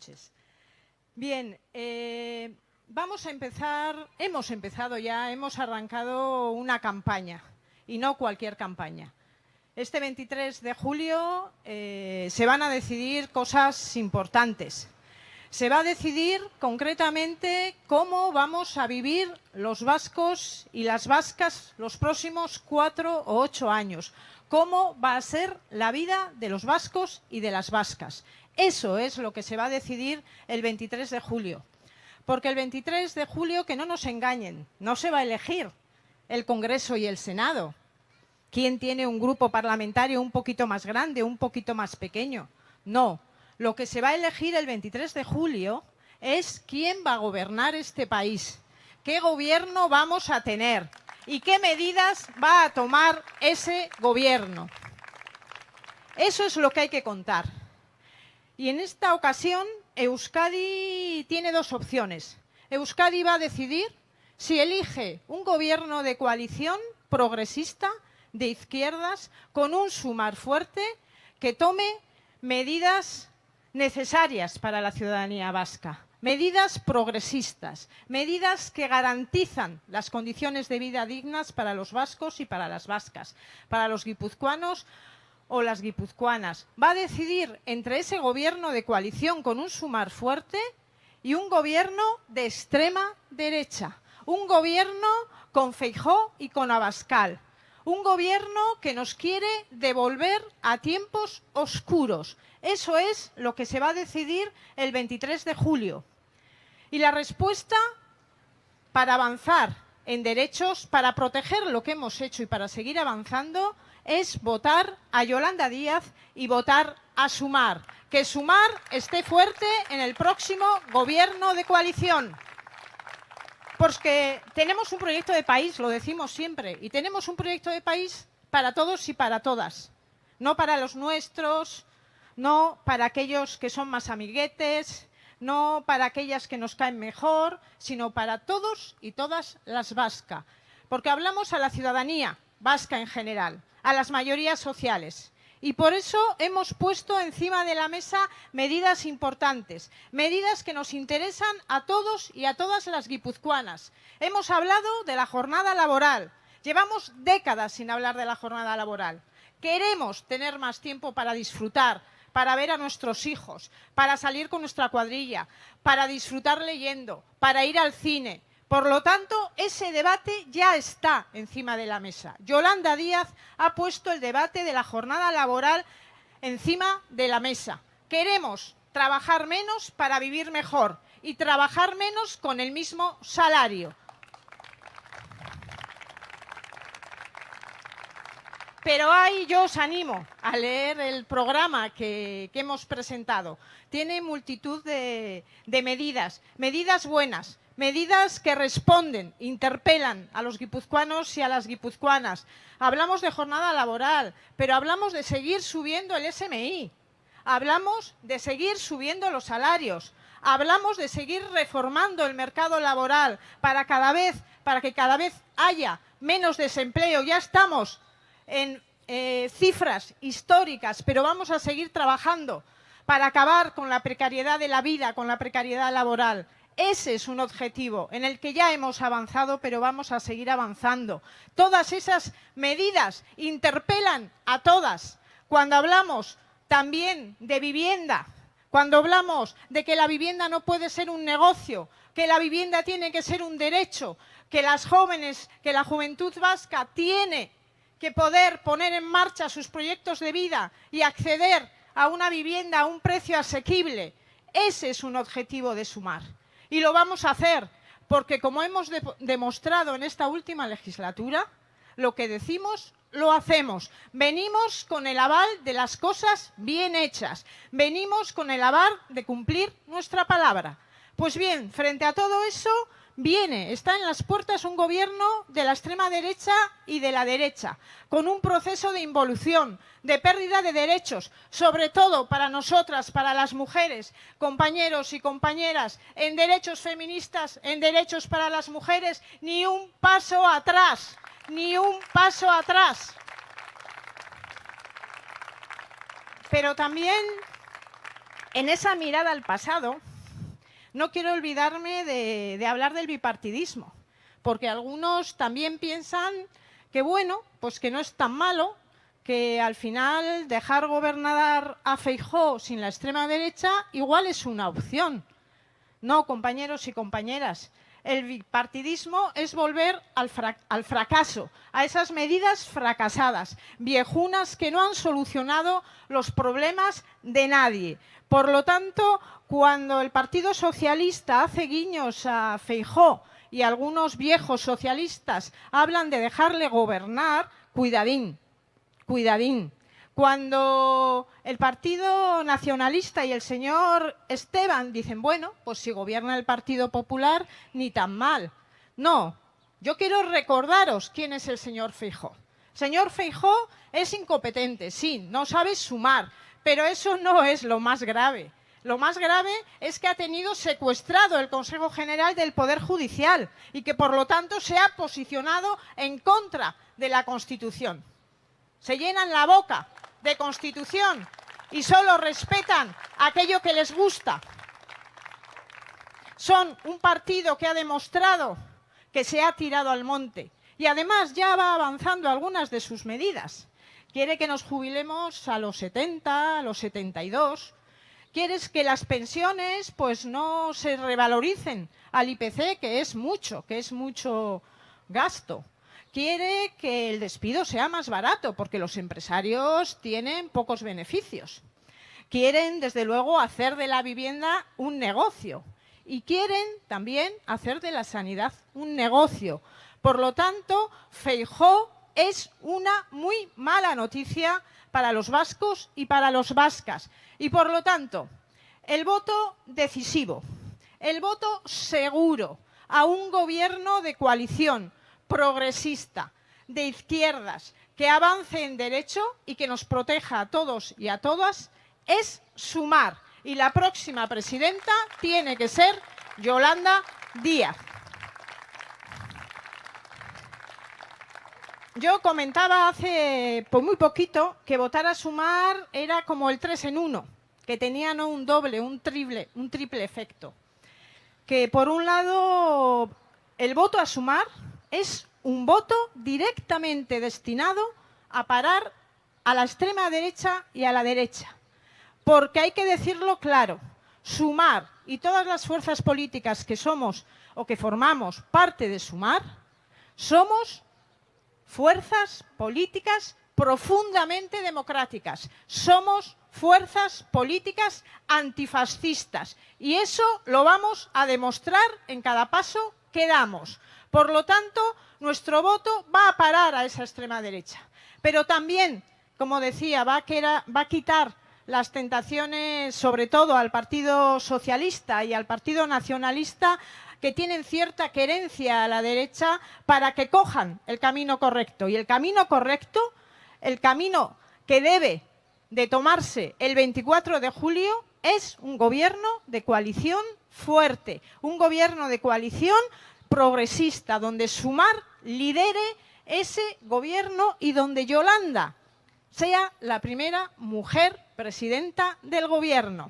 noches. Bien, vamos a empezar, hemos arrancado una campaña, y no cualquier campaña. Este 23 de julio se van a decidir cosas importantes. Se va a decidir concretamente cómo vamos a vivir los vascos y las vascas los próximos 4 o 8 años. Cómo va a ser la vida de los vascos y de las vascas. Eso es lo que se va a decidir el 23 de julio. Porque el 23 de julio, que no nos engañen, no se va a elegir el Congreso y el Senado. ¿Quién tiene un grupo parlamentario un poquito más grande, un poquito más pequeño? No. Lo que se va a elegir el 23 de julio es quién va a gobernar este país, qué gobierno vamos a tener y qué medidas va a tomar ese gobierno. Eso es lo que hay que contar. Y en esta ocasión, Euskadi tiene dos opciones. Euskadi va a decidir si elige un gobierno de coalición progresista, de izquierdas, con un Sumar fuerte que tome medidas necesarias para la ciudadanía vasca, medidas progresistas, medidas que garantizan las condiciones de vida dignas para los vascos y para las vascas, para los guipuzcoanos o las guipuzcoanas. Va a decidir entre ese gobierno de coalición con un Sumar fuerte y un gobierno de extrema derecha, un gobierno con Feijóo y con Abascal, un gobierno que nos quiere devolver a tiempos oscuros. Eso es lo que se va a decidir el 23 de julio. Y la respuesta para avanzar en derechos, para proteger lo que hemos hecho y para seguir avanzando, es votar a Yolanda Díaz y votar a Sumar. Que Sumar esté fuerte en el próximo gobierno de coalición. Porque tenemos un proyecto de país, lo decimos siempre, y tenemos un proyecto de país para todos y para todas. No para los nuestros, no para aquellos que son más amiguetes, no para aquellas que nos caen mejor, sino para todos y todas las vascas. Porque hablamos a la ciudadanía vasca en general, a las mayorías sociales. Y por eso hemos puesto encima de la mesa medidas importantes, medidas que nos interesan a todos y a todas las guipuzcoanas. Hemos hablado de la jornada laboral. Llevamos décadas sin hablar de la jornada laboral. Queremos tener más tiempo para disfrutar, para ver a nuestros hijos, para salir con nuestra cuadrilla, para disfrutar leyendo, para ir al cine. Por lo tanto, ese debate ya está encima de la mesa. Yolanda Díaz ha puesto el debate de la jornada laboral encima de la mesa. Queremos trabajar menos para vivir mejor y trabajar menos con el mismo salario. Pero ahí yo os animo a leer el programa que hemos presentado. Tiene multitud de medidas, medidas buenas. Medidas que responden, interpelan a los guipuzcoanos y a las guipuzcoanas. Hablamos de jornada laboral, pero hablamos de seguir subiendo el SMI. Hablamos de seguir subiendo los salarios. Hablamos de seguir reformando el mercado laboral para que cada vez haya menos desempleo. Ya estamos en cifras históricas, pero vamos a seguir trabajando para acabar con la precariedad de la vida, con la precariedad laboral. Ese es un objetivo en el que ya hemos avanzado, pero vamos a seguir avanzando. Todas esas medidas interpelan a todas. Cuando hablamos también de vivienda, cuando hablamos de que la vivienda no puede ser un negocio, que la vivienda tiene que ser un derecho, que las jóvenes, que la juventud vasca tiene que poder poner en marcha sus proyectos de vida y acceder a una vivienda a un precio asequible. Ese es un objetivo de Sumar. Y lo vamos a hacer porque, como hemos demostrado en esta última legislatura, lo que decimos lo hacemos. Venimos con el aval de las cosas bien hechas. Venimos con el aval de cumplir nuestra palabra. Pues bien, frente a todo eso, está en las puertas un gobierno de la extrema derecha y de la derecha, con un proceso de involución, de pérdida de derechos, sobre todo para nosotras, para las mujeres, compañeros y compañeras, en derechos feministas, en derechos para las mujeres, ni un paso atrás, ni un paso atrás. Pero también En esa mirada al pasado, no quiero olvidarme de hablar del bipartidismo, porque algunos también piensan que, bueno, pues que no es tan malo, que al final dejar gobernar a Feijóo sin la extrema derecha igual es una opción. No, compañeros y compañeras, el bipartidismo es volver al fracaso, a esas medidas fracasadas, viejunas que no han solucionado los problemas de nadie. Por lo tanto, cuando el Partido Socialista hace guiños a Feijóo y algunos viejos socialistas hablan de dejarle gobernar, cuidadín, cuidadín. Cuando el Partido Nacionalista y el señor Esteban dicen, bueno, pues si gobierna el Partido Popular, ni tan mal. No, yo quiero recordaros quién es el señor Feijóo. El señor Feijóo es incompetente, sí, no sabe sumar, pero eso no es lo más grave. Lo más grave es que ha tenido secuestrado el Consejo General del Poder Judicial y que, por lo tanto, se ha posicionado en contra de la Constitución. Se llenan la boca de Constitución y solo respetan aquello que les gusta. Son un partido que ha demostrado que se ha tirado al monte y además ya va avanzando algunas de sus medidas. Quiere que nos jubilemos a los 70, a los 72. Quieres que las pensiones pues no se revaloricen al IPC, que es mucho gasto. Quiere que el despido sea más barato, porque los empresarios tienen pocos beneficios. Quieren, desde luego, hacer de la vivienda un negocio. Y quieren también hacer de la sanidad un negocio. Por lo tanto, Feijóo es una muy mala noticia para los vascos y para las vascas. Y por lo tanto, el voto decisivo, el voto seguro a un gobierno de coalición progresista, de izquierdas, que avance en derecho y que nos proteja a todos y a todas, es sumar. Y la próxima presidenta tiene que ser Yolanda Díaz. Yo comentaba hace muy poquito que votar a Sumar era como el 3 en 1, que tenía no un doble, un triple efecto. Que por un lado el voto a Sumar es un voto directamente destinado a parar a la extrema derecha y a la derecha. Porque hay que decirlo claro, Sumar y todas las fuerzas políticas que somos o que formamos parte de Sumar, somos fuerzas políticas profundamente democráticas. Somos fuerzas políticas antifascistas y eso lo vamos a demostrar en cada paso que damos. Por lo tanto, nuestro voto va a parar a esa extrema derecha. Pero también, como decía, va a quitar las tentaciones, sobre todo al Partido Socialista y al Partido Nacionalista, que tienen cierta querencia a la derecha, para que cojan el camino correcto. Y el camino correcto, el camino que debe de tomarse el 24 de julio, es un gobierno de coalición fuerte, un gobierno de coalición progresista, donde Sumar lidere ese gobierno y donde Yolanda sea la primera mujer presidenta del gobierno.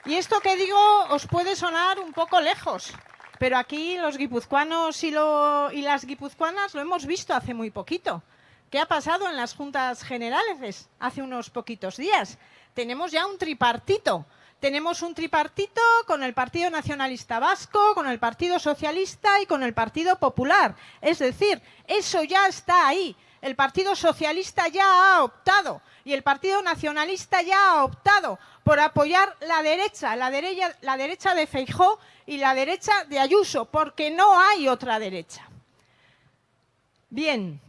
Y esto que digo os puede sonar un poco lejos, pero aquí los guipuzcoanos y las guipuzcoanas lo hemos visto hace muy poquito. ¿Qué ha pasado en las juntas generales hace unos poquitos días? Tenemos ya un tripartito. Tenemos un tripartito con el Partido Nacionalista Vasco, con el Partido Socialista y con el Partido Popular. Es decir, eso ya está ahí. El Partido Socialista ya ha optado y el Partido Nacionalista ya ha optado por apoyar la derecha de Feijóo y la derecha de Ayuso, porque no hay otra derecha. Bien,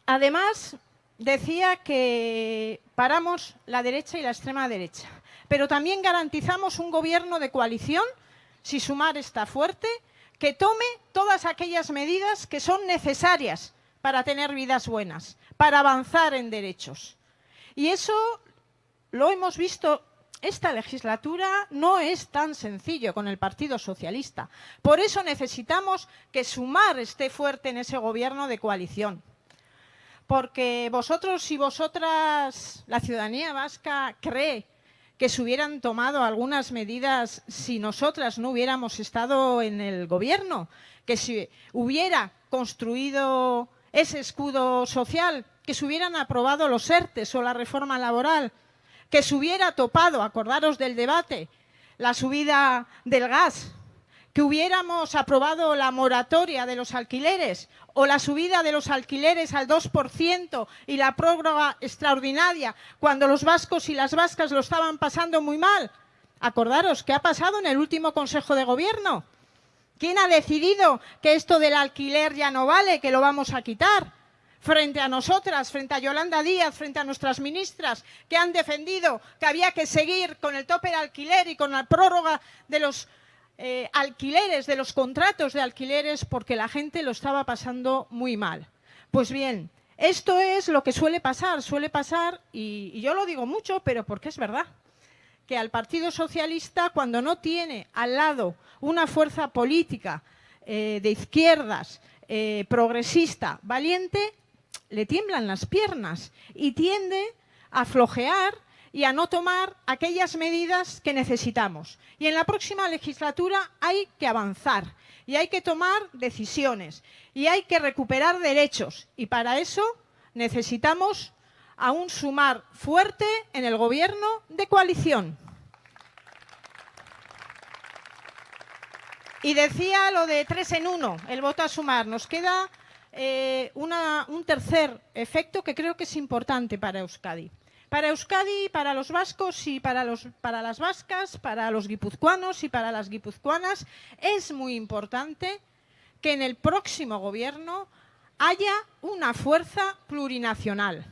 además decía que paramos la derecha y la extrema derecha, pero también garantizamos un gobierno de coalición, si Sumar está fuerte, que tome todas aquellas medidas que son necesarias para tener vidas buenas, para avanzar en derechos. Y eso lo hemos visto. Esta legislatura no es tan sencillo con el Partido Socialista. Por eso necesitamos que Sumar esté fuerte en ese gobierno de coalición. porque vosotros y vosotras, la ciudadanía vasca, cree que se hubieran tomado algunas medidas si nosotras no hubiéramos estado en el gobierno, que se hubiera construido ese escudo social, que se hubieran aprobado los ERTEs o la reforma laboral, que se hubiera topado, acordaros del debate, la subida del gas, que hubiéramos aprobado la moratoria de los alquileres o la subida de los alquileres al 2% y la prórroga extraordinaria cuando los vascos y las vascas lo estaban pasando muy mal. Acordaros, ¿qué ha pasado en el último Consejo de Gobierno? ¿Quién ha decidido que esto del alquiler ya no vale, que lo vamos a quitar? Frente a nosotras, frente a Yolanda Díaz, frente a nuestras ministras que han defendido que había que seguir con el tope de alquiler y con la prórroga de los alquileres, de los contratos de alquileres, porque la gente lo estaba pasando muy mal. Pues bien, esto es lo que suele pasar, y yo lo digo mucho, pero porque es verdad, que al Partido Socialista, cuando no tiene al lado una fuerza política de izquierdas, progresista, valiente, le tiemblan las piernas y tiende a flojear y a no tomar aquellas medidas que necesitamos. Y en la próxima legislatura hay que avanzar y hay que tomar decisiones y hay que recuperar derechos. Y para eso necesitamos a un Sumar fuerte en el gobierno de coalición. Y decía lo de 3 en 1, el voto a Sumar. Nos queda un tercer efecto que creo que es importante para Euskadi. Para Euskadi, para los vascos y para las vascas, para los guipuzcoanos y para las guipuzcoanas, es muy importante que en el próximo gobierno haya una fuerza plurinacional,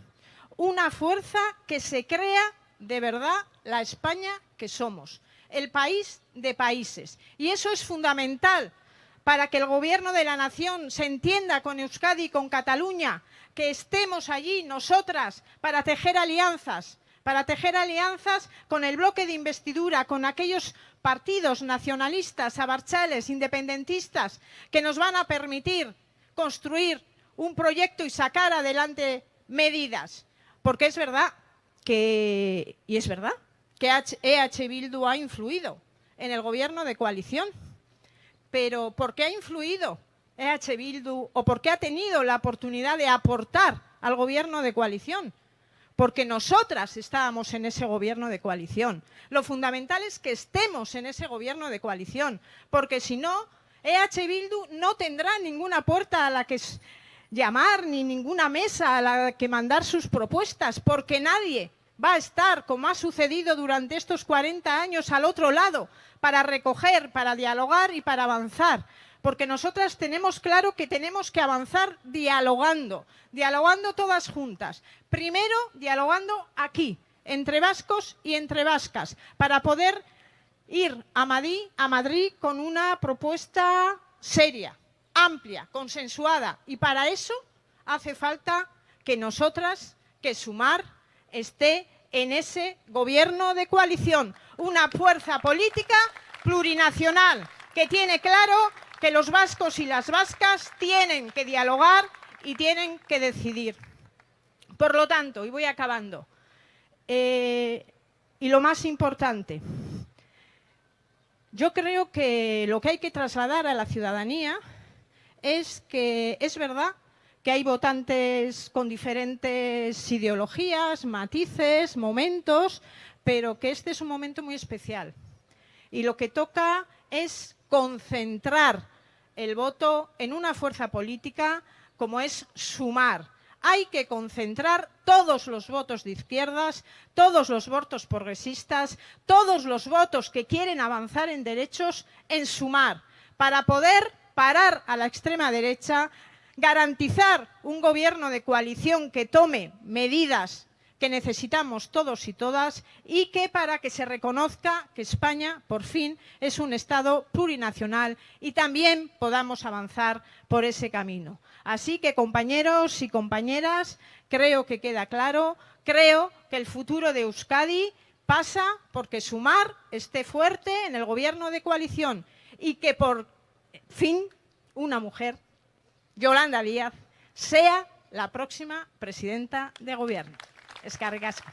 una fuerza que se crea de verdad la España que somos, el país de países. Y eso es fundamental para que el gobierno de la nación se entienda con Euskadi y con Cataluña, que estemos allí nosotras para tejer alianzas con el bloque de investidura, con aquellos partidos nacionalistas, abertzales, independentistas, que nos van a permitir construir un proyecto y sacar adelante medidas. Porque es verdad que EH Bildu ha influido en el gobierno de coalición. Pero ¿por qué ha influido EH Bildu o por qué ha tenido la oportunidad de aportar al gobierno de coalición? Porque nosotras estábamos en ese gobierno de coalición. Lo fundamental es que estemos en ese gobierno de coalición, porque si no, EH Bildu no tendrá ninguna puerta a la que llamar ni ninguna mesa a la que mandar sus propuestas, porque nadie va a estar, como ha sucedido durante estos 40 años, al otro lado, para recoger, para dialogar y para avanzar. Porque nosotras tenemos claro que tenemos que avanzar dialogando todas juntas. Primero, dialogando aquí, entre vascos y entre vascas, para poder ir a Madrid con una propuesta seria, amplia, consensuada. Y para eso hace falta que nosotras, que Sumar, esté en ese gobierno de coalición, una fuerza política plurinacional que tiene claro que los vascos y las vascas tienen que dialogar y tienen que decidir. Por lo tanto, y voy acabando, y lo más importante, yo creo que lo que hay que trasladar a la ciudadanía es que es verdad que hay votantes con diferentes ideologías, matices, momentos, pero que este es un momento muy especial. Y lo que toca es concentrar el voto en una fuerza política como es Sumar. Hay que concentrar todos los votos de izquierdas, todos los votos progresistas, todos los votos que quieren avanzar en derechos en Sumar, para poder parar a la extrema derecha, garantizar un gobierno de coalición que tome medidas que necesitamos todos y todas y que para que se reconozca que España, por fin, es un Estado plurinacional y también podamos avanzar por ese camino. Así que, compañeros y compañeras, creo que queda claro, creo que el futuro de Euskadi pasa porque Sumar esté fuerte en el gobierno de coalición y que, por fin, una mujer, Yolanda Díaz, sea la próxima presidenta de Gobierno. Eskerrik asko.